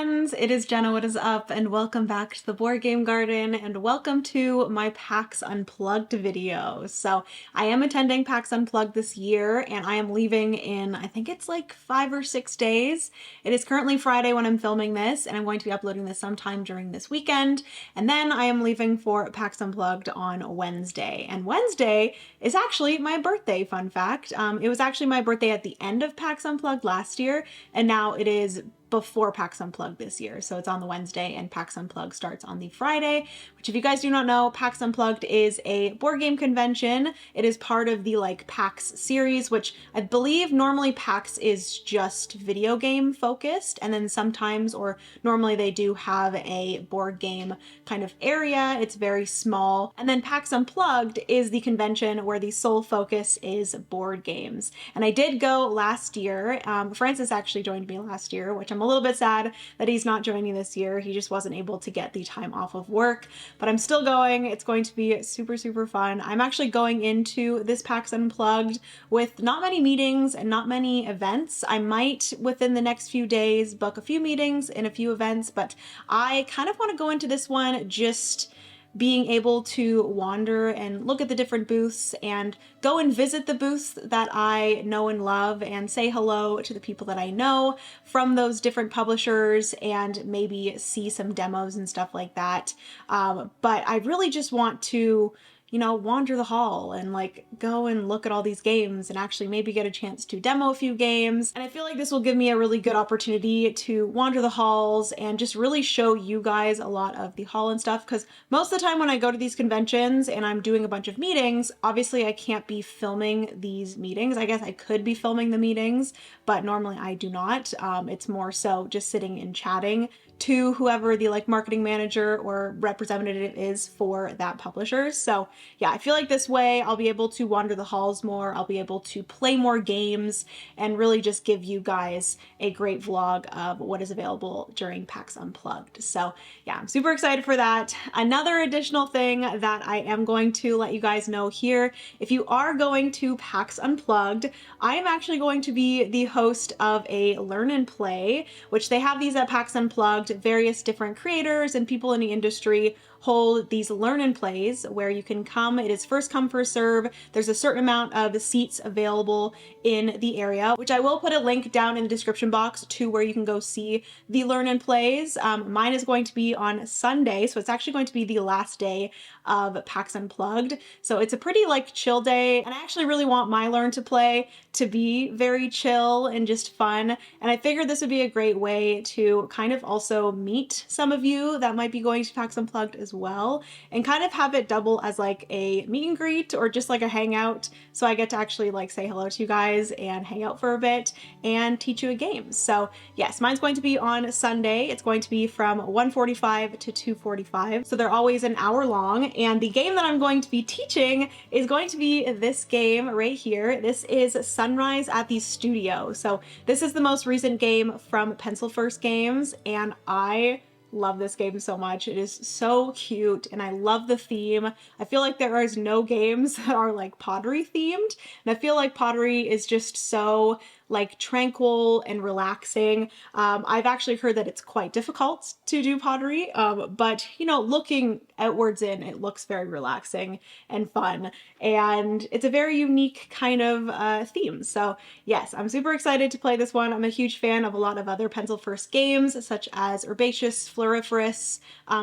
friends, it is Jenna, what is up, and welcome back to the Board Game Garden, and welcome to my PAX Unplugged video. So I am attending PAX Unplugged this year, and I am leaving in, I think it's like 5 or 6 days. It is currently Friday when I'm filming this, and I'm going to be uploading this sometime during this weekend, and then I am leaving for PAX Unplugged on Wednesday. And Wednesday is actually my birthday, fun fact. It was actually my birthday at the end of PAX Unplugged last year, and now it is before PAX Unplugged this year. So it's on the Wednesday and PAX Unplugged starts on the Friday, which if you guys do not know, PAX Unplugged is a board game convention. It is part of the PAX series, which I believe normally PAX is just video game focused. And then sometimes, or normally they do have a board game kind of area. It's very small. And then PAX Unplugged is the convention where the sole focus is board games. And I did go last year. Francis actually joined me last year, which I'm a little bit sad that he's not joining this year. He just wasn't able to get the time off of work, but I'm still going. It's going to be super, super fun. I'm actually going into this PAX Unplugged with not many meetings and not many events. I might, within the next few days, book a few meetings and a few events, but I kind of want to go into this one just being able to wander and look at the different booths and go and visit the booths that I know and love and say hello to the people that I know from those different publishers and maybe see some demos and stuff like that. But I really just want to, wander the hall and go and look at all these games and actually maybe get a chance to demo a few games. And I feel like this will give me a really good opportunity to wander the halls and just really show you guys a lot of the hall and stuff. Because most of the time when I go to these conventions and I'm doing a bunch of meetings, obviously I can't be filming these meetings. I guess I could be filming the meetings, but normally I do not. It's more so just sitting and chatting to whoever the marketing manager or representative is for that publisher. So yeah, I feel like this way I'll be able to wander the halls more, I'll be able to play more games and really just give you guys a great vlog of what is available during PAX Unplugged. So yeah, I'm super excited for that. Another additional thing that I am going to let you guys know here, if you are going to PAX Unplugged, I am actually going to be the host of a Learn and Play, which they have these at PAX Unplugged. Various different creators and people in the industry hold these Learn and Plays where you can come. It is first come, first serve. There's a certain amount of seats available in the area, which I will put a link down in the description box to where you can go see the Learn and Plays. Mine is going to be on Sunday, so it's actually going to be the last day of PAX Unplugged. So it's a pretty chill day, and I actually really want my Learn to Play to be very chill and just fun. And I figured this would be a great way to kind of also meet some of you that might be going to PAX Unplugged as well, and kind of have it double as a meet and greet or just a hangout. So I get to actually say hello to you guys and hang out for a bit and teach you a game. So yes, mine's going to be on Sunday. It's going to be from 1:45 to 2:45. So they're always an hour long. And the game that I'm going to be teaching is going to be this game right here. This is Sunrise at the Studio. So this is the most recent game from Pencil First Games, and I love this game so much. It is so cute and I love the theme. I feel like there is no games that are pottery themed, and I feel like pottery is just so tranquil and relaxing. I've actually heard that it's quite difficult to do pottery, but looking outwards in, it looks very relaxing and fun, and it's a very unique kind of theme. So yes, I'm super excited to play this one. I'm a huge fan of a lot of other Pencil First games, such as Herbaceous, Floriferous,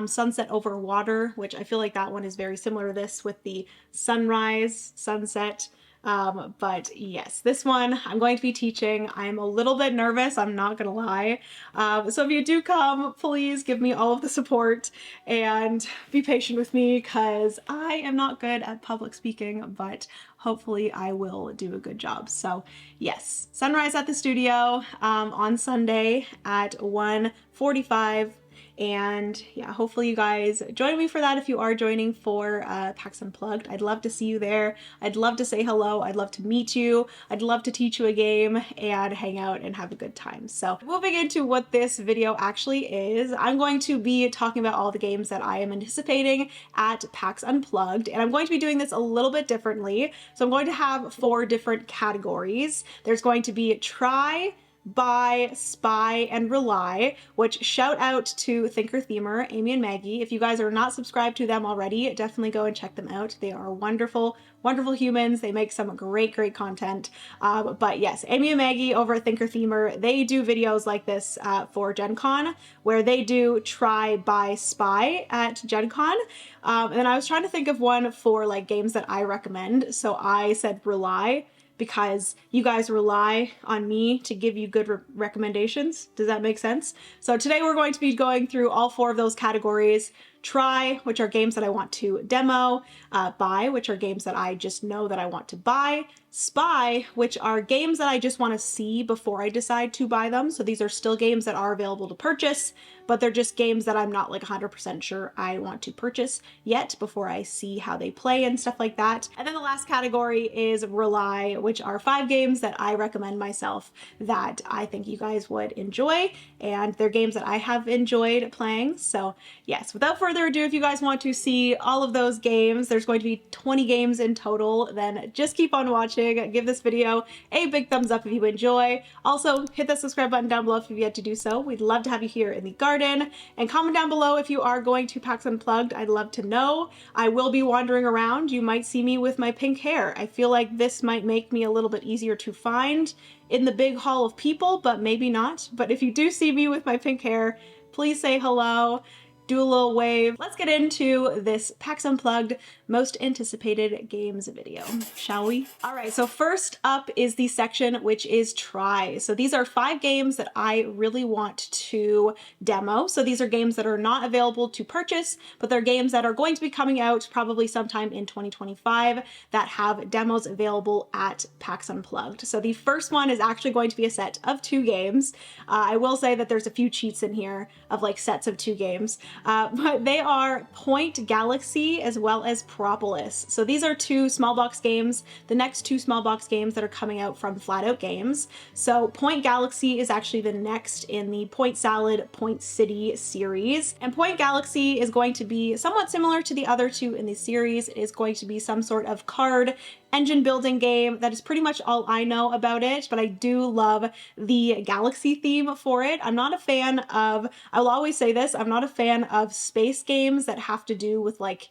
Sunset Over Water, which I feel like that one is very similar to this with the sunrise, sunset. But yes, this one I'm going to be teaching. I'm a little bit nervous, I'm not gonna lie. So if you do come, please give me all of the support and be patient with me because I am not good at public speaking, but hopefully I will do a good job. So yes, Sunrise at the Studio on Sunday at 1:45. And yeah, hopefully you guys join me for that if you are joining for PAX Unplugged. I'd love to see you there. I'd love to say hello. I'd love to meet you. I'd love to teach you a game and hang out and have a good time. So moving into what this video actually is, I'm going to be talking about all the games that I am anticipating at PAX Unplugged, and I'm going to be doing this a little bit differently. So I'm going to have 4 different categories. There's going to be try, Buy, Spy, and Rely, which shout out to ThinkerThemer, Amy and Maggie. If you guys are not subscribed to them already, definitely go and check them out. They are wonderful, wonderful humans. They make some great, great content. But yes, Amy and Maggie over at ThinkerThemer, they do videos like this for Gen Con, where they do Try, Buy, Spy at Gen Con. And I was trying to think of one for like games that I recommend. So I said Rely, because you guys rely on me to give you good recommendations. Does that make sense? So today we're going to be going through all 4 of those categories. Try, which are games that I want to demo. Buy, which are games that I just know that I want to buy. Spy, which are games that I just want to see before I decide to buy them. So these are still games that are available to purchase, but they're just games that I'm not like 100% sure I want to purchase yet before I see how they play and stuff like that. And then the last category is Rely, which are 5 games that I recommend myself that I think you guys would enjoy, and they're games that I have enjoyed playing. So yes, without further ado, if you guys want to see all of those games, there's going to be 20 games in total, then just keep on watching. Give this video a big thumbs up if you enjoy. Also, hit the subscribe button down below if you've yet to do so. We'd love to have you here in the garden. And comment down below if you are going to PAX Unplugged. I'd love to know. I will be wandering around. You might see me with my pink hair. I feel like this might make me a little bit easier to find in the big hall of people, but maybe not. But if you do see me with my pink hair, please say hello. Do a little wave. Let's get into this PAX Unplugged most anticipated games video, shall we? All right, so first up is the section which is Try. So these are 5 games that I really want to demo. So these are games that are not available to purchase, but they're games that are going to be coming out probably sometime in 2025 that have demos available at PAX Unplugged. So the first one is actually going to be a set of 2 games. I will say that there's a few cheats in here of like sets of 2 games. But they are Point Galaxy as well as Propolis. So these are 2 small box games, the next 2 small box games that are coming out from Flat Out Games. So Point Galaxy is actually the next in the Point Salad, Point City series. And Point Galaxy is going to be somewhat similar to the other 2 in the series. It is going to be some sort of card engine building game. That is pretty much all I know about it, but I do love the galaxy theme for it. I'm not a fan of, I will always say this, I'm not a fan of space games that have to do with like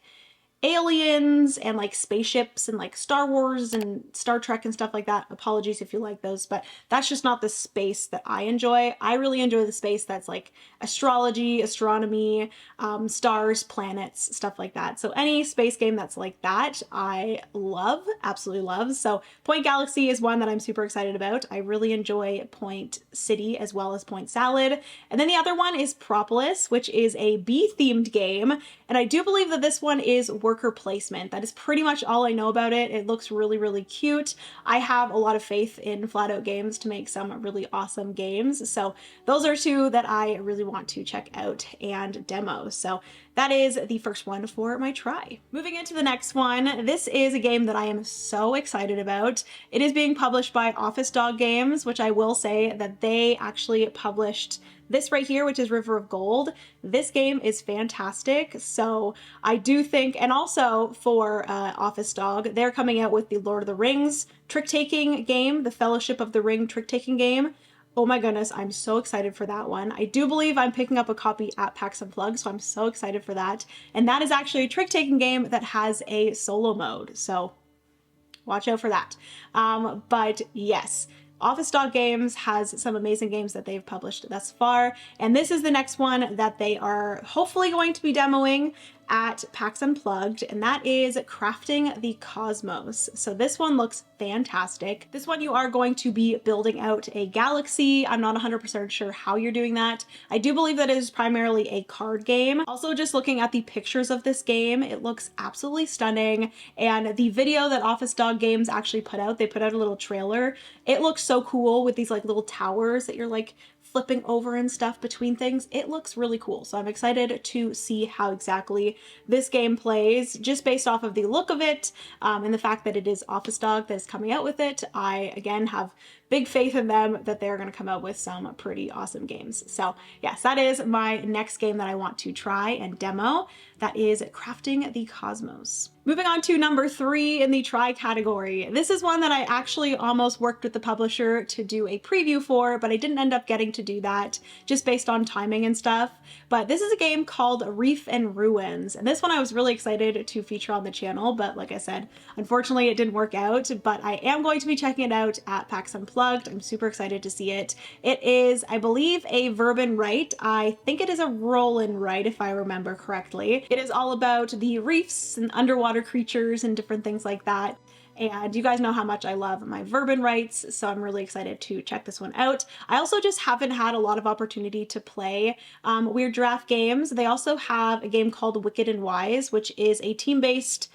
aliens and like spaceships and like Star Wars and Star Trek and stuff like that. Apologies if you like those, but that's just not the space that I enjoy. I really enjoy the space that's like astrology, astronomy, stars, planets, stuff like that. So any space game that's like that, I love, absolutely love. So Point Galaxy is one that I'm super excited about. I really enjoy Point City as well as Point Salad. And then the other one is Propolis, which is a bee-themed game. And I do believe that this one is worker placement. That is pretty much all I know about it. It looks really, really cute. I have a lot of faith in Flat Out Games to make some really awesome games. So those are 2 that I really want to check out and demo. So that is the first one for my Try. Moving into the next one, this is a game that I am so excited about. It is being published by Office Dog Games, which I will say that they actually published this right here, which is River of Gold. This game is fantastic. So I do think, and also for Office Dog, they're coming out with the Lord of the Rings trick-taking game, the Fellowship of the Ring trick-taking game. Oh my goodness, I'm so excited for that one. I do believe I'm picking up a copy at PAX Unplugged, so I'm so excited for that. And that is actually a trick-taking game that has a solo mode, so watch out for that. But yes, Office Dog Games has some amazing games that they've published thus far, and this is the next one that they are hopefully going to be demoing at PAX Unplugged, and that is Crafting the Cosmos. So this one looks fantastic. This one you are going to be building out a galaxy. I'm not 100% sure how you're doing that. I do believe that it is primarily a card game. Also, just looking at the pictures of this game, it looks absolutely stunning. And the video that Office Dog Games actually put out, they put out a little trailer. It looks so cool with these like little towers that you're like flipping over and stuff between things. It looks really cool. So I'm excited to see how exactly this game plays just based off of the look of it and the fact that it is Office Dog that is coming out with it. I, again, have big faith in them that they're going to come out with some pretty awesome games. So yes, that is my next game that I want to try and demo. That is Crafting the Cosmos. Moving on to number 3 in the try category. This is one that I actually almost worked with the publisher to do a preview for, but I didn't end up getting to do that just based on timing and stuff. But this is a game called Reef and Ruins. And this one I was really excited to feature on the channel, but like I said, unfortunately it didn't work out, but I am going to be checking it out at PAX Unplugged. I'm super excited to see it. It is, I believe, a verb and write. I think it is a roll and write if I remember correctly. It is all about the reefs and underwater creatures and different things like that. And you guys know how much I love my verb and writes, so I'm really excited to check this one out. I also just haven't had a lot of opportunity to play Weird Giraffe games. They also have a game called Wicked and Wise, which is a team-based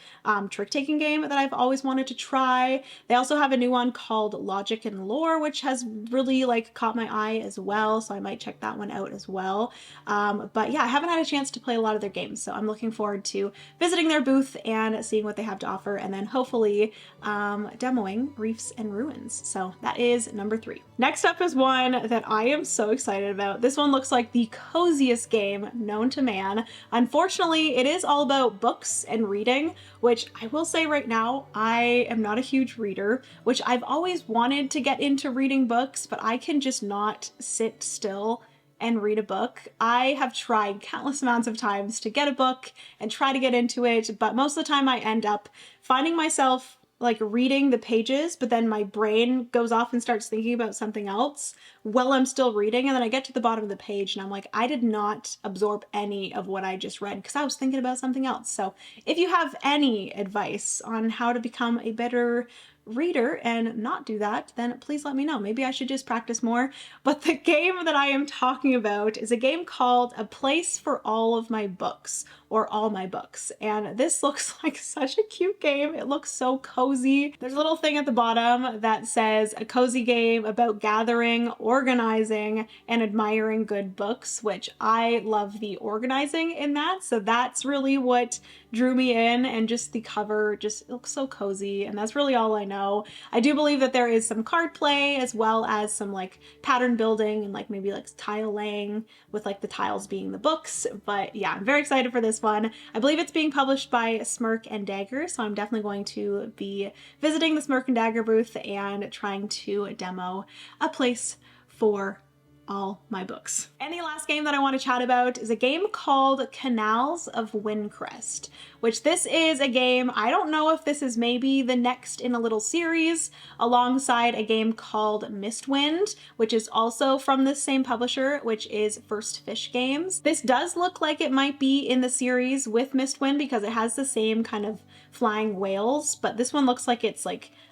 trick-taking game that I've always wanted to try. They also have a new one called Logic and Lore, which has really caught my eye as well, so I might check that one out as well. But yeah, I haven't had a chance to play a lot of their games, so I'm looking forward to visiting their booth and seeing what they have to offer, and then hopefully demoing Reefs and Ruins. So that is number 3. Next up is one that I am so excited about. This one looks like the coziest game known to man. Unfortunately, it is all about books and reading, which I will say right now, I am not a huge reader, which I've always wanted to get into reading books, but I can just not sit still and read a book. I have tried countless amounts of times to get a book and try to get into it, but most of the time I end up finding myself reading the pages, but then my brain goes off and starts thinking about something else while I'm still reading, and then I get to the bottom of the page and I'm like, I did not absorb any of what I just read because I was thinking about something else. So if you have any advice on how to become a better reader and not do that, then please let me know. Maybe I should just practice more. But the game that I am talking about is a game called A Place for All of My Books, or All My Books. And this looks like such a cute game. It looks so cozy. There's a little thing at the bottom that says a cozy game about gathering, organizing, and admiring good books, which I love the organizing in that. So that's really what drew me in, and just the cover just looks so cozy, and that's really all I know. I do believe that there is some card play as well as some pattern building and maybe tile laying with the tiles being the books. But yeah, I'm very excited for this one. I believe it's being published by Smirk and Dagger, so I'm definitely going to be visiting the Smirk and Dagger booth and trying to demo A Place for All My Books. And the last game that I want to chat about is a game called Canals of Windcrest, which this is a game, I don't know if this is maybe the next in a little series alongside a game called Mistwind, which is also from the same publisher, which is First Fish Games. This does look like it might be in the series with Mistwind because it has the same kind of flying whales, but this one looks like it's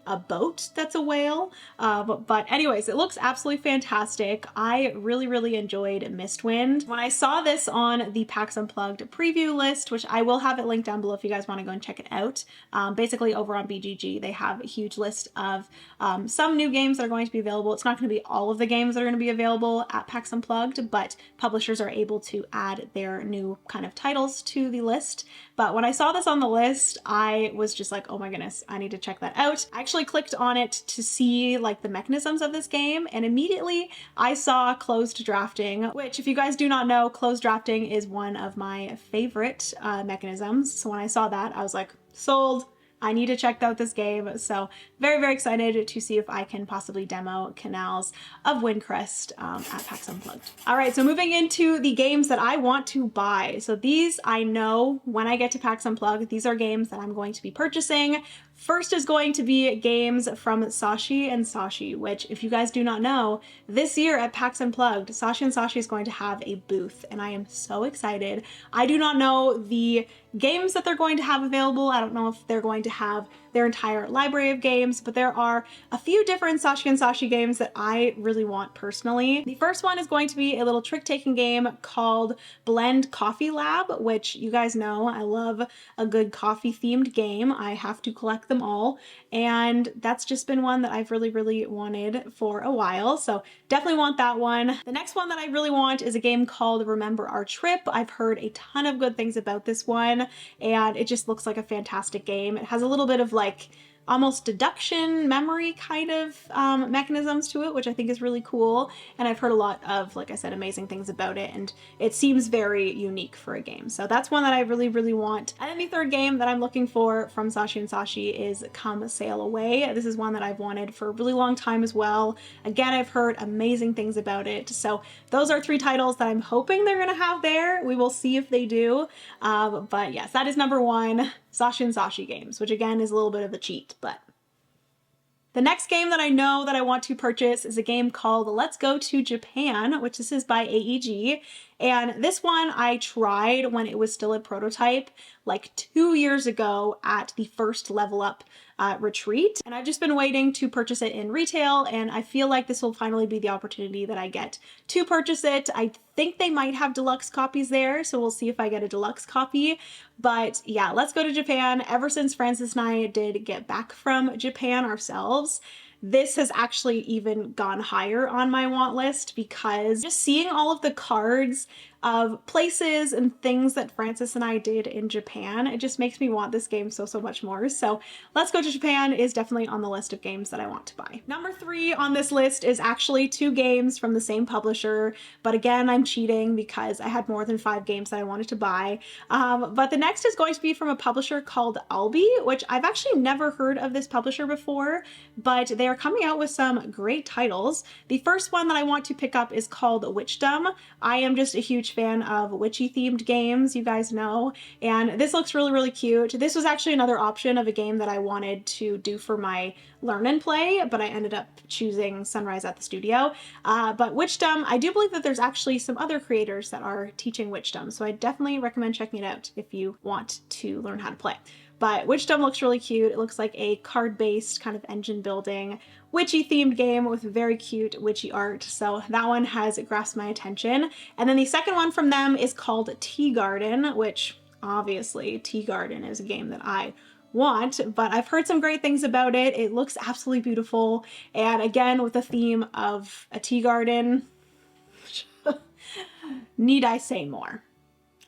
a boat that's a whale. But anyways, it looks absolutely fantastic. I really enjoyed Mistwind. When I saw this on the PAX Unplugged preview list, which I will have it linked down below if you guys want to go and check it out. Basically over on BGG, they have a huge list of some new games that are going to be available. It's not going to be all of the games that are going to be available at PAX Unplugged, but publishers are able to add their new kind of titles to the list. But when I saw this on the list, I was just like, oh my goodness, I need to check that out. I actually clicked on it to see the mechanisms of this game, and immediately I saw closed drafting, which if you guys do not know, closed drafting is one of my favorite mechanisms. So when I saw that, I was like, sold. I need to check out this game. So very excited to see if I can possibly demo Canals of Windcrest at PAX Unplugged. All right, so moving into the games that I want to buy. So these I know when I get to PAX Unplugged, these are games that I'm going to be purchasing. First is going to be games from Sashi and Sashi, which if you guys do not know, this year at PAX Unplugged, Sashi and Sashi is going to have a booth, and I am so excited. I do not know the games that they're going to have available. I don't know if they're going to have their entire library of games, but there are a few different Sashi and Sashi games that I really want personally. The first one is going to be a little trick-taking game called Blend Coffee Lab, which you guys know I love a good coffee-themed game. I have to collect them all, and that's just been one that I've really wanted for a while, so definitely want that one. The next one that I really want is a game called Remember Our Trip. I've heard a ton of good things about this one, and it just looks like a fantastic game. It has a little bit of almost deduction memory kind of mechanisms to it, which I think is really cool. And I've heard a lot of, like I said, amazing things about it, and it seems very unique for a game. So that's one that I really, really want. And then the third game that I'm looking for from Sashi and Sashi is Come Sail Away. This is one that I've wanted for a really long time as well. Again, I've heard amazing things about it. So those are 3 titles that I'm hoping they're gonna have there. We will see if they do. But yes, that is number 1, Sashi and Sashi games, which again is a little bit of a cheat, but. The next game that I know that I want to purchase is a game called Let's Go to Japan, which this is by AEG. And this one I tried when it was still a prototype, like 2 years ago at the first Level Up retreat. And I've just been waiting to purchase it in retail, and I feel like this will finally be the opportunity that I get to purchase it. I think they might have deluxe copies there, so we'll see if I get a deluxe copy. But yeah, Let's Go to Japan. Ever since Francis and I did get back from Japan ourselves, this has actually even gone higher on my want list, because just seeing all of the cards of places and things that Francis and I did in Japan, it just makes me want this game so much more. So Let's Go to Japan is definitely on the list of games that I want to buy. Number 3 on this list is actually 2 games from the same publisher, but again, I'm cheating because I had more than 5 games that I wanted to buy. But the next is going to be from a publisher called Albi, which I've actually never heard of this publisher before, but they are coming out with some great titles. The first one that I want to pick up is called Witchdom. I am just a huge fan of witchy themed games, you guys know, and this looks really, really cute. This was actually another option of a game that I wanted to do for my learn and play, but I ended up choosing Sunrise at the Studio. But Witchdom, I do believe that there's actually some other creators that are teaching Witchdom, so I definitely recommend checking it out if you want to learn how to play. But Witchdom looks really cute. It looks like a card-based kind of engine building, witchy themed game with very cute witchy art. So that one has grasped my attention. And then the second one from them is called Tea Garden, which obviously Tea Garden is a game that I want, but I've heard some great things about it. It looks absolutely beautiful. And again, with the theme of a tea garden, need I say more?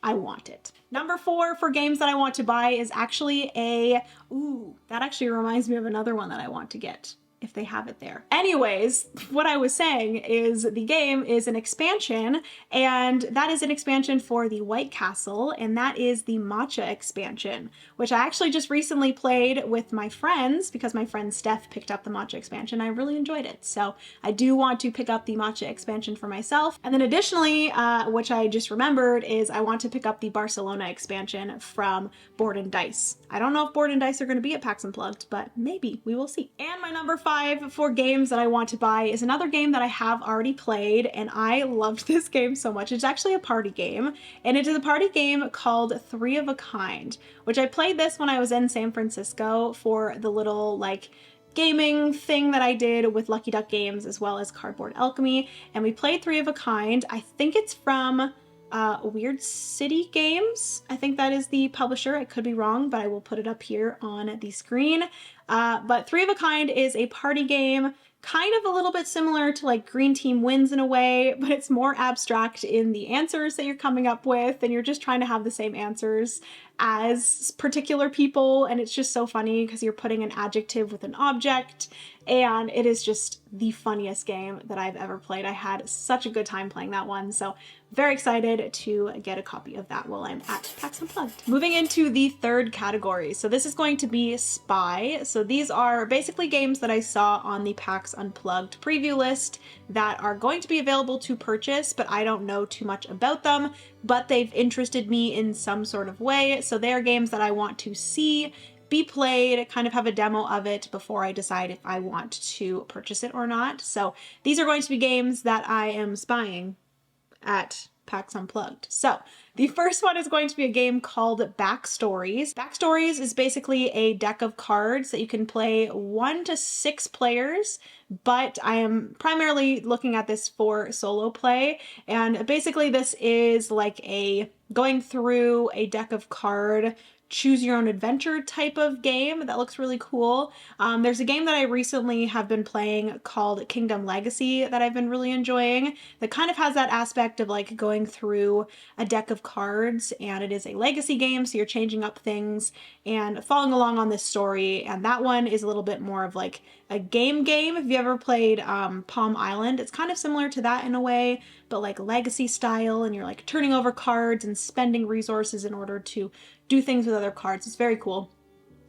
I want it. Number 4 for games that I want to buy is actually that actually reminds me of another one that I want to get, if they have it there. Anyways, what I was saying is the game is an expansion, and that is an expansion for the White Castle, and that is the Matcha expansion, which I actually just recently played with my friends because my friend Steph picked up the Matcha expansion. I really enjoyed it. So I do want to pick up the Matcha expansion for myself. And then additionally, which I just remembered, is I want to pick up the Barcelona expansion from Board and Dice. I don't know if Board and Dice are going to be at PAX Unplugged, but maybe we will see. And my number 5 for games that I want to buy is another game that I have already played, and I loved this game so much. It's actually a party game, and it is a party game called 3 of a Kind, which I played this when I was in San Francisco for the little like gaming thing that I did with Lucky Duck Games as well as Cardboard Alchemy, and we played 3 of a Kind. I think it's from Weird City Games. I think that is the publisher. I could be wrong, but I will put it up here on the screen. But 3 of a Kind is a party game, kind of a little bit similar to like Green Team Wins in a way, but it's more abstract in the answers that you're coming up with, and you're just trying to have the same answers as particular people, and it's just so funny because you're putting an adjective with an object, and it is just the funniest game that I've ever played. I had such a good time playing that one, so very excited to get a copy of that while I'm at PAX Unplugged. Moving into the third category, so this is going to be Spy. So these are basically games that I saw on the PAX Unplugged preview list that are going to be available to purchase, but I don't know too much about them, but they've interested me in some sort of way. So they are games that I want to see, be played, kind of have a demo of it before I decide if I want to purchase it or not. So these are going to be games that I am spying at PAX Unplugged. So the first one is going to be a game called Backstories. Backstories is basically a deck of cards that you can play 1 to 6 players, but I am primarily looking at this for solo play. And basically this is like a going through a deck of card choose your own adventure type of game that looks really cool. There's a game that I recently have been playing called Kingdom Legacy that I've been really enjoying that kind of has that aspect of like going through a deck of cards, and it is a legacy game, so you're changing up things and following along on this story. And that one is a little bit more of like a game. If you ever played Palm Island, it's kind of similar to that in a way, but like legacy style, and you're like turning over cards and spending resources in order to do things with other cards. It's very cool.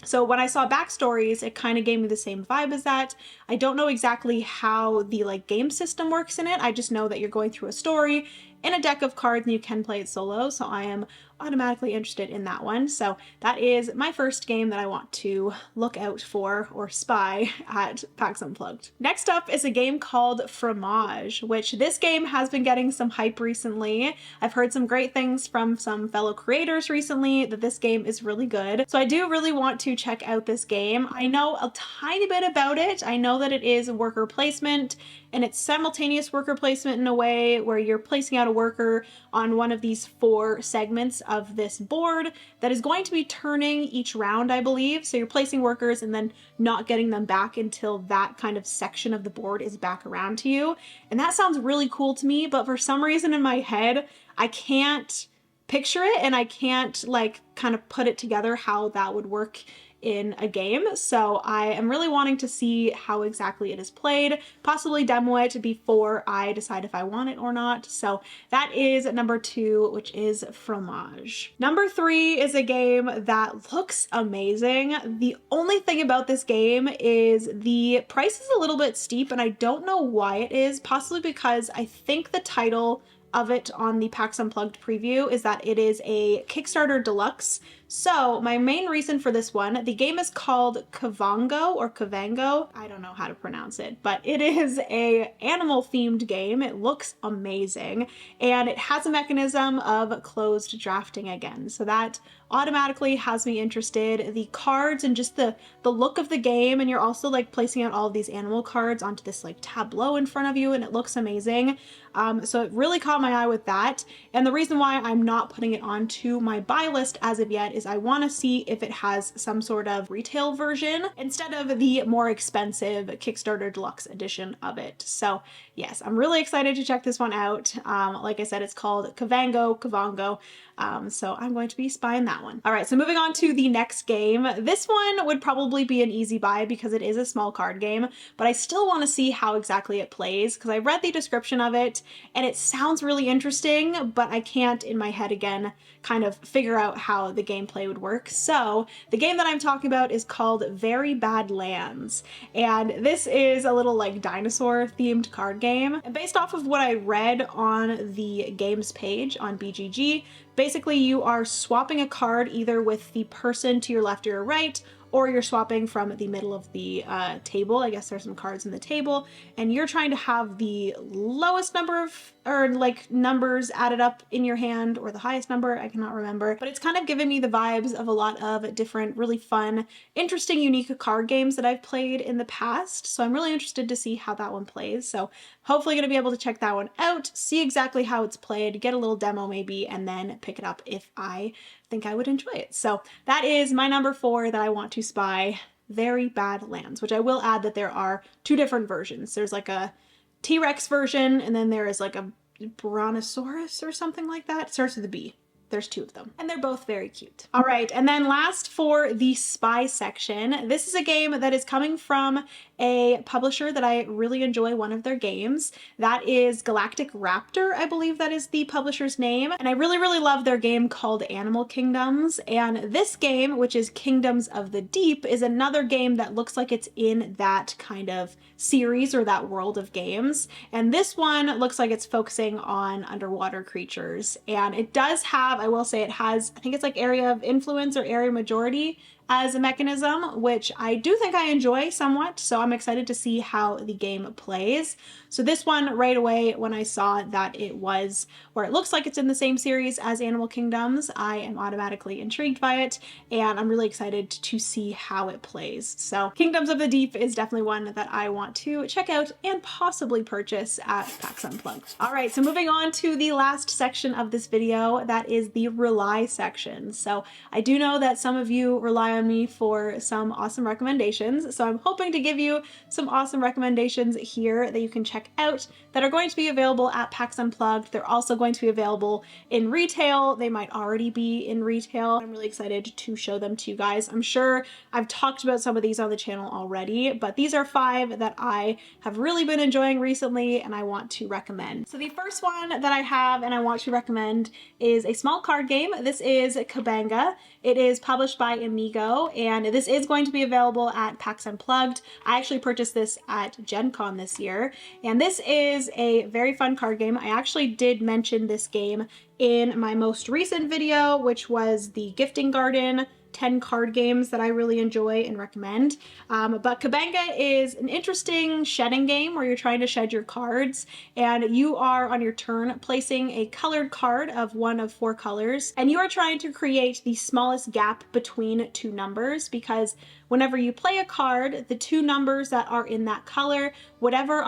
So when I saw backstories, it kind of gave me the same vibe as that. I don't know exactly how the like game system works in it. I just know that you're going through a story in a deck of cards and you can play it solo. So I am automatically interested in that one. So that is my first game that I want to look out for or spy at PAX Unplugged. Next up is a game called Fromage, which this game has been getting some hype recently. I've heard some great things from some fellow creators recently that this game is really good. So I do really want to check out this game. I know a tiny bit about it. I know that it is worker placement, and it's simultaneous worker placement in a way where you're placing out a worker on one of these 4 segments of this board that is going to be turning each round, I believe. So you're placing workers and then not getting them back until that kind of section of the board is back around to you. And that sounds really cool to me, but for some reason in my head, I can't picture it and I can't like kind of put it together how that would work in a game. So I am really wanting to see how exactly it is played, possibly demo it before I decide if I want it or not. So that is number 2, which is Fromage. Number 3 is a game that looks amazing. The only thing about this game is the price is a little bit steep, and I don't know why it is, possibly because I think the title of it on the PAX Unplugged preview is that it is a Kickstarter Deluxe. So my main reason for this one, the game is called Kavango or Kavango. I don't know how to pronounce it, but it is a animal themed game. It looks amazing, and it has a mechanism of closed drafting again. So that automatically has me interested. The cards and just the look of the game, and you're also like placing out all of these animal cards onto this like tableau in front of you, and it looks amazing. So it really caught my eye with that. And the reason why I'm not putting it onto my buy list as of yet is I want to see if it has some sort of retail version instead of the more expensive Kickstarter Deluxe edition of it. So yes, I'm really excited to check this one out. Like I said, it's called Kavango. So I'm going to be spying that one. All right, so moving on to the next game. This one would probably be an easy buy because it is a small card game, but I still want to see how exactly it plays because I read the description of it and it sounds really interesting, but I can't in my head again kind of figure out how the gameplay would work. So the game that I'm talking about is called Very Bad Lands, and this is a little like dinosaur themed card game. And based off of what I read on the games page on BGG, basically you are swapping a card either with the person to your left or your right, or you're swapping from the middle of the table. I guess there's some cards in the table, and you're trying to have the lowest number of, or like numbers added up in your hand, or the highest number, I cannot remember. But it's kind of given me the vibes of a lot of different really fun, interesting, unique card games that I've played in the past. So I'm really interested to see how that one plays. So hopefully gonna be able to check that one out, see exactly how it's played, get a little demo maybe, and then pick it up if I think I would enjoy it. So that is my number 4 that I want to spy, Very Bad Lands, which I will add that there are 2 different versions. There's like a T-Rex version, and then there is like a Brontosaurus or something like that. It starts with a B. There's 2 of them, and they're both very cute. All right, and then last for the spy section, this is a game that is coming from a publisher that I really enjoy one of their games. That is Galactic Raptor, I believe that is the publisher's name. And I really, really love their game called Animal Kingdoms. And this game, which is Kingdoms of the Deep, is another game that looks like it's in that kind of series or that world of games. And this one looks like it's focusing on underwater creatures. And it does have, I will say it has, I think it's like area of influence or area majority as a mechanism, which I do think I enjoy somewhat, so I'm excited to see how the game plays. So this one right away, when I saw that it was, or it looks like it's in the same series as Animal Kingdoms, I am automatically intrigued by it, and I'm really excited to see how it plays. So Kingdoms of the Deep is definitely one that I want to check out and possibly purchase at PAX Unplugged. All right, so moving on to the last section of this video, that is the rely section. So I do know that some of you rely on me for some awesome recommendations, so I'm hoping to give you some awesome recommendations here that you can check out that are going to be available at PAX Unplugged. They're also going to be available in retail. They might already be in retail. I'm really excited to show them to you guys. I'm sure I've talked about some of these on the channel already, but these are 5 that I have really been enjoying recently and I want to recommend. So the first one that I have and I want to recommend is a small card game. This is Kabanga. It is published by Amigo, and this is going to be available at PAX Unplugged. I actually purchased this at Gen Con this year, and this is a very fun card game. I actually did mention this game in my most recent video, which was the Gifting Garden 10 card games that I really enjoy and recommend. But Kabanga is an interesting shedding game where you're trying to shed your cards, and you are on your turn placing a colored card of one of 4 colors, and you are trying to create the smallest gap between 2 numbers, because whenever you play a card, the 2 numbers that are in that color, whatever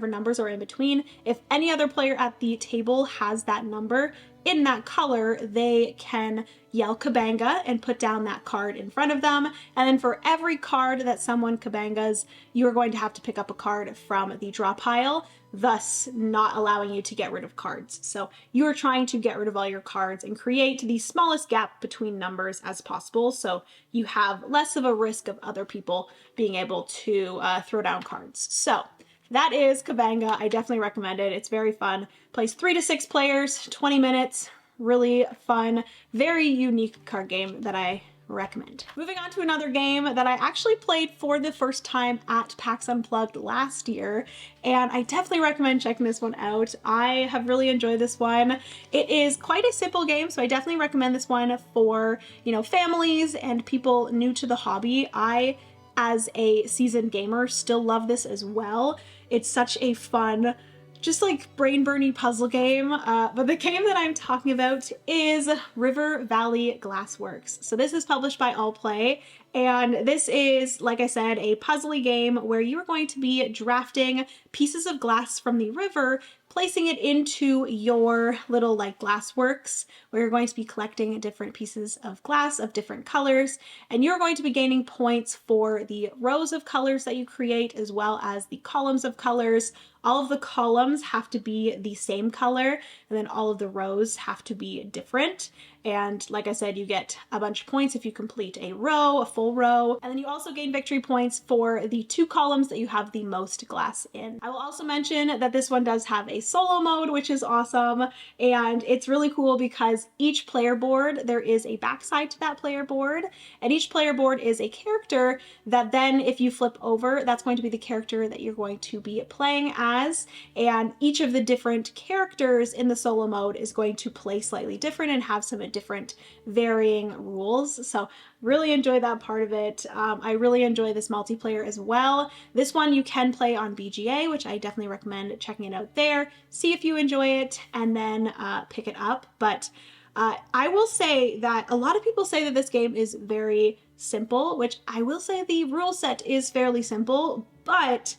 numbers are in between, if any other player at the table has that number in that color, they can yell Kabanga and put down that card in front of them. And then for every card that someone Kabangas, you are going to have to pick up a card from the draw pile, thus not allowing you to get rid of cards. So you are trying to get rid of all your cards and create the smallest gap between numbers as possible, so you have less of a risk of other people being able to throw down cards. So that is Kabanga. I definitely recommend it. It's very fun. Plays 3 to 6 players, 20 minutes. Really fun, very unique card game that I recommend. Moving on to another game that I actually played for the first time at PAX Unplugged last year, and I definitely recommend checking this one out. I have really enjoyed this one. It is quite a simple game, so I definitely recommend this one for, families and people new to the hobby. I, as a seasoned gamer, still love this as well. It's such a fun, just like brain-burning puzzle game, but the game that I'm talking about is River Valley Glassworks. So this is published by Allplay, and this is, like I said, a puzzly game where you are going to be drafting pieces of glass from the river, placing it into your little glassworks, where you're going to be collecting different pieces of glass of different colors, and you're going to be gaining points for the rows of colors that you create as well as the columns of colors. All of the columns have to be the same color, and then all of the rows have to be different. And like I said, you get a bunch of points if you complete a row, a full row, and then you also gain victory points for the 2 columns that you have the most glass in. I will also mention that this one does have a solo mode, which is awesome, and it's really cool because each player board, there is a backside to that player board, and each player board is a character that then, if you flip over, that's going to be the character that you're going to be playing as, and each of the different characters in the solo mode is going to play slightly different and have some different varying rules. So really enjoy that part of it. I really enjoy this multiplayer as well. This one you can play on BGA, which I definitely recommend checking it out there. See if you enjoy it and then pick it up. But I will say that a lot of people say that this game is very simple, which I will say the rule set is fairly simple, but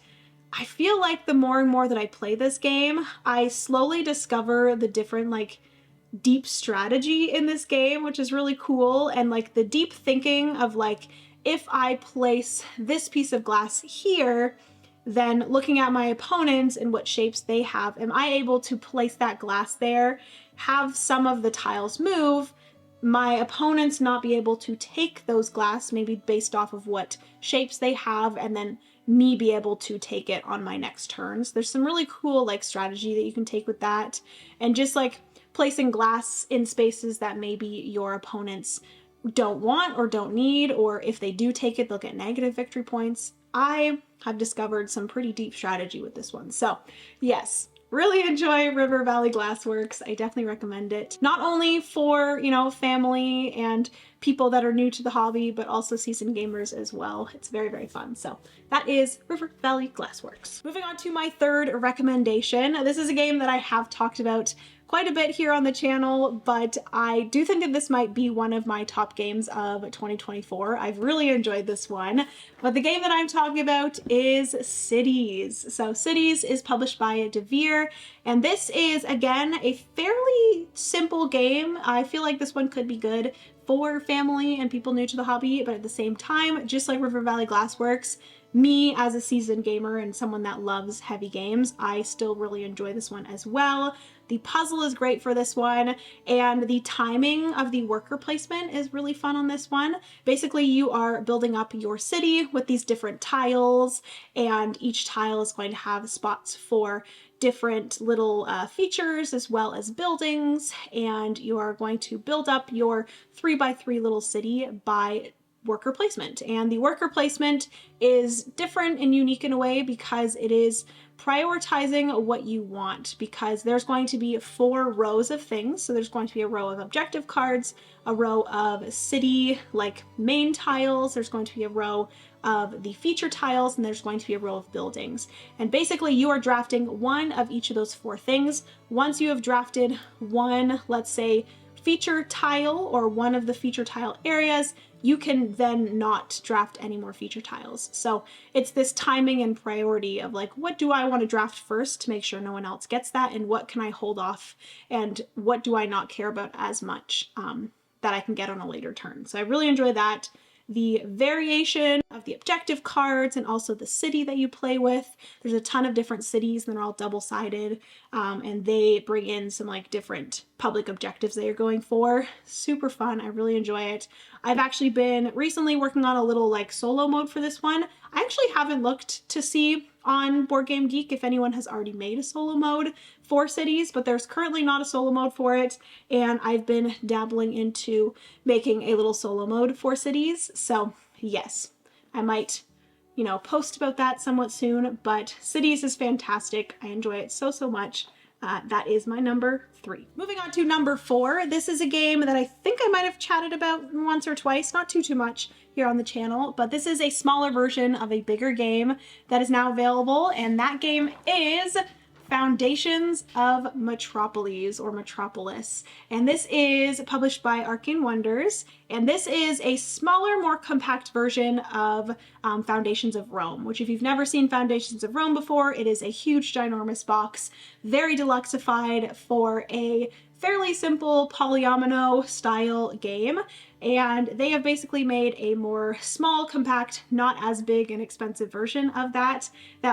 I feel like the more and more that I play this game, I slowly discover the different deep strategy in this game, which is really cool, and the deep thinking of if I place this piece of glass here, then looking at my opponents and what shapes they have, am I able to place that glass there, have some of the tiles move, my opponents not be able to take those glass, maybe based off of what shapes they have, and then me be able to take it on my next turns. There's some really cool strategy that you can take with that, and just placing glass in spaces that maybe your opponents don't want or don't need, or if they do take it, they'll get negative victory points. I have discovered some pretty deep strategy with this one. So yes, really enjoy River Valley Glassworks. I definitely recommend it. Not only for, you know, family and people that are new to the hobby, but also seasoned gamers as well. It's very, very fun. So that is River Valley Glassworks. Moving on to my third recommendation. This is a game that I have talked about quite a bit here on the channel, but I do think that this might be one of my top games of 2024. I've really enjoyed this one, but the game that I'm talking about is Cities. So Cities is published by Devere, and this is, again, a fairly simple game. I feel like this one could be good for family and people new to the hobby, but at the same time, just like River Valley Glassworks, me as a seasoned gamer and someone that loves heavy games, I still really enjoy this one as well. The puzzle is great for this one, and the timing of the worker placement is really fun on this one. Basically, you are building up your city with these different tiles, and each tile is going to have spots for different little features as well as buildings, and you are going to build up your 3x3 little city by worker placement. And the worker placement is different and unique in a way because it is prioritizing what you want, because there's going to be 4 rows of things. So there's going to be a row of objective cards, a row of city like main tiles, there's going to be a row of the feature tiles, and there's going to be a row of buildings. And basically you are drafting one of each of those 4 things. Once you have drafted one, let's say, feature tile or one of the feature tile areas, you can then not draft any more feature tiles. So it's this timing and priority of like, what do I want to draft first to make sure no one else gets that, and what can I hold off, and what do I not care about as much that I can get on a later turn. So I really enjoy that. The variation of the objective cards and also the city that you play with. There's a ton of different cities and they're all double-sided, and they bring in some like different public objectives that you're going for. Super fun. I really enjoy it. I've actually been recently working on a little like solo mode for this one. I actually haven't looked to see on Board Game Geek if anyone has already made a solo mode for Cities, but there's currently not a solo mode for it, and I've been dabbling into making a little solo mode for Cities. So yes, I might, you know, post about that somewhat soon, but Cities is fantastic. I enjoy it so, so much. That is my number 3. Moving on to number 4. This is a game that I think I might have chatted about once or twice, not too much here on the channel, but this is a smaller version of a bigger game that is now available, and that game is Foundations of Metropolis, or Metropolis. And this is published by Arcane Wonders, and this is a smaller, more compact version of Foundations of Rome, which if you've never seen Foundations of Rome before, it is a huge, ginormous box, very deluxified for a fairly simple polyomino style game. And they have basically made a more small, compact, not as big and expensive version of that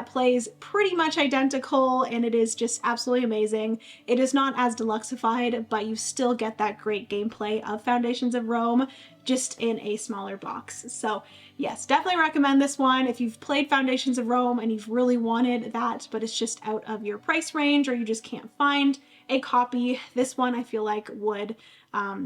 plays pretty much identical, and it is just absolutely amazing. It is not as deluxified, but you still get that great gameplay of Foundations of Rome, just in a smaller box. So yes, definitely recommend this one if you've played Foundations of Rome and you've really wanted that, but it's just out of your price range or you just can't find a copy. This one I feel like would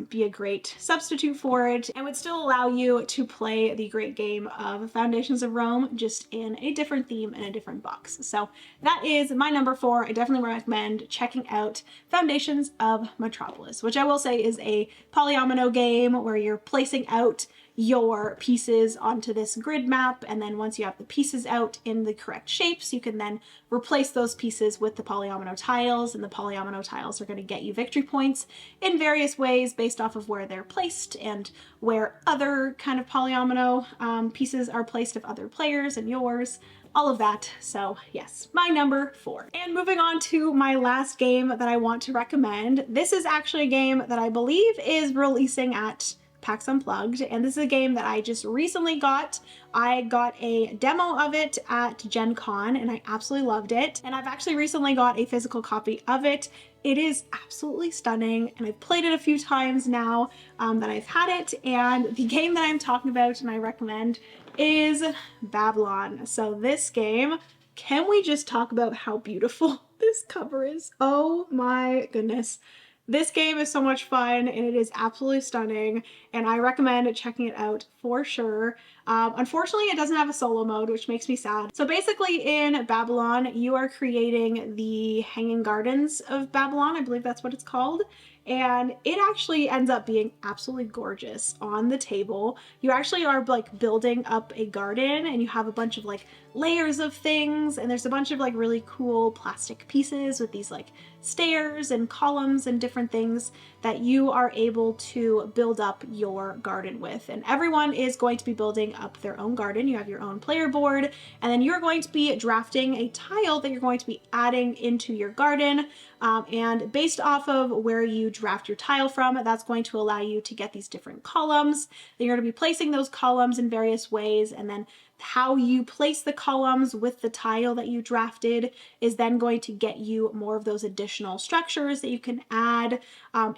be a great substitute for it and would still allow you to play the great game of Foundations of Rome, just in a different theme and a different box. So that is my number 4. I definitely recommend checking out Foundations of Metropolis, which I will say is a polyomino game where you're placing out your pieces onto this grid map, and then once you have the pieces out in the correct shapes, you can then replace those pieces with the polyomino tiles, and the polyomino tiles are going to get you victory points in various ways based off of where they're placed and where other kind of polyomino pieces are placed of other players and yours, all of that. So yes, my number 4. And moving on to my last game that I want to recommend. This is actually a game that I believe is releasing at PAX Unplugged, and this is a game that I just recently got. I got a demo of it at Gen Con and I absolutely loved it, and I've actually recently got a physical copy of it. It is absolutely stunning, and I've played it a few times now that I've had it, and the game that I'm talking about and I recommend is Babylon. So this game, can we just talk about how beautiful this cover is? Oh my goodness. This game is so much fun and it is absolutely stunning, and I recommend checking it out for sure. Unfortunately, it doesn't have a solo mode, which makes me sad. So basically in Babylon, you are creating the Hanging Gardens of Babylon. I believe that's what it's called. And it actually ends up being absolutely gorgeous on the table. You actually are like building up a garden and you have a bunch of like layers of things, and there's a bunch of like really cool plastic pieces with these like stairs and columns and different things that you are able to build up your garden with. And everyone is going to be building up their own garden. You have your own player board, and then you're going to be drafting a tile that you're going to be adding into your garden. And based off of where you draft your tile from, that's going to allow you to get these different columns. Then you're going to be placing those columns in various ways, and then how you place the columns with the tile that you drafted is then going to get you more of those additional structures that you can add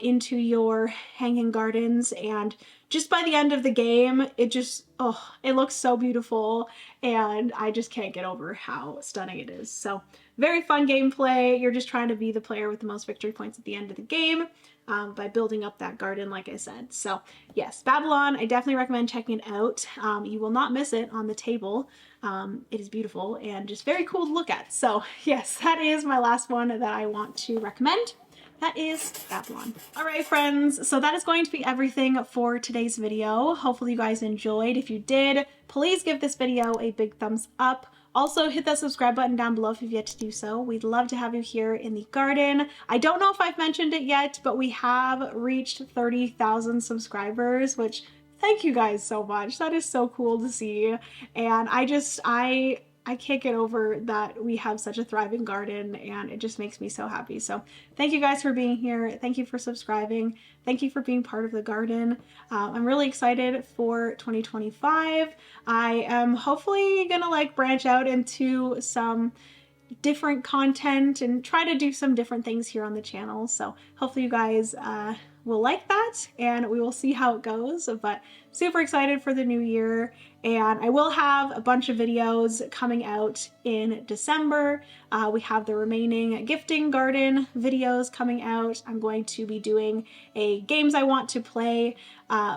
into your hanging gardens. And just by the end of the game, it just, oh, it looks so beautiful, and I just can't get over how stunning it is. So very fun gameplay. You're just trying to be the player with the most victory points at the end of the game. By building up that garden, like I said. So yes, Babylon, I definitely recommend checking it out. You will not miss it on the table. It is beautiful and just very cool to look at. So yes, that is my last one that I want to recommend. That is Babylon. All right, friends, so that is going to be everything for today's video. Hopefully you guys enjoyed. If you did, please give this video a big thumbs up. Also, hit that subscribe button down below if you've yet to do so. We'd love to have you here in the garden. I don't know if I've mentioned it yet, but we have reached 30,000 subscribers, which thank you guys so much. That is so cool to see. And I can't get over that we have such a thriving garden, and it just makes me so happy. So thank you guys for being here. Thank you for subscribing. Thank you for being part of the garden. I'm really excited for 2025. I am hopefully gonna like branch out into some different content and try to do some different things here on the channel. So hopefully you guys will like that, and we will see how it goes. But super excited for the new year, and I will have a bunch of videos coming out in December. We have the remaining gifting garden videos coming out. I'm going to be doing a games I want to play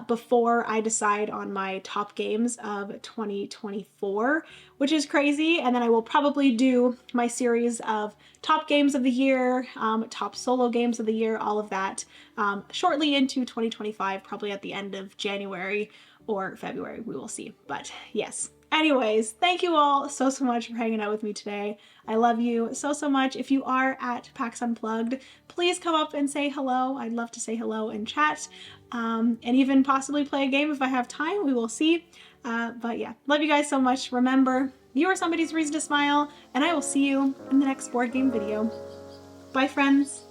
before I decide on my top games of 2024, which is crazy. And then I will probably do my series of top games of the year, top solo games of the year, all of that shortly into 2025, probably at the end of January or February, we will see. But yes, anyways, thank you all so much for hanging out with me today. I love you so much. If you are at PAX Unplugged, please come up and say hello. I'd love to say hello and chat, and even possibly play a game if I have time. We will see. But yeah, love you guys so much. Remember, you are somebody's reason to smile, and I will see you in the next board game video. Bye, friends.